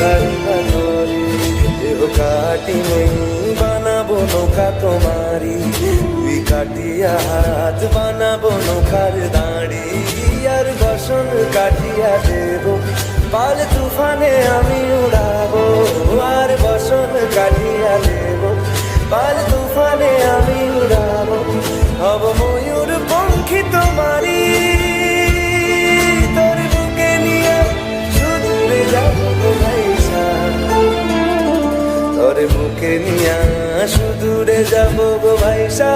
কারিনা করে দেহ কাটি নেই বানাবো নৌকা তোমারি দুই কাটিয়া হাত বানাবো নৌকার দাঁড়ি আর বসন কাটিয়া দেব পাল তুফানে আমি উড়াবো আর বসন কাটিয়া দেব পাল তুফানে আমি উড়াবো হব ময়ূর পঙ্খী তোমারি তোর বুকে নিয়ে সুদূরে যাবো গো ভাইসা তোর বুকে নিয়ে সুদূরে যাবো গো ভাইসা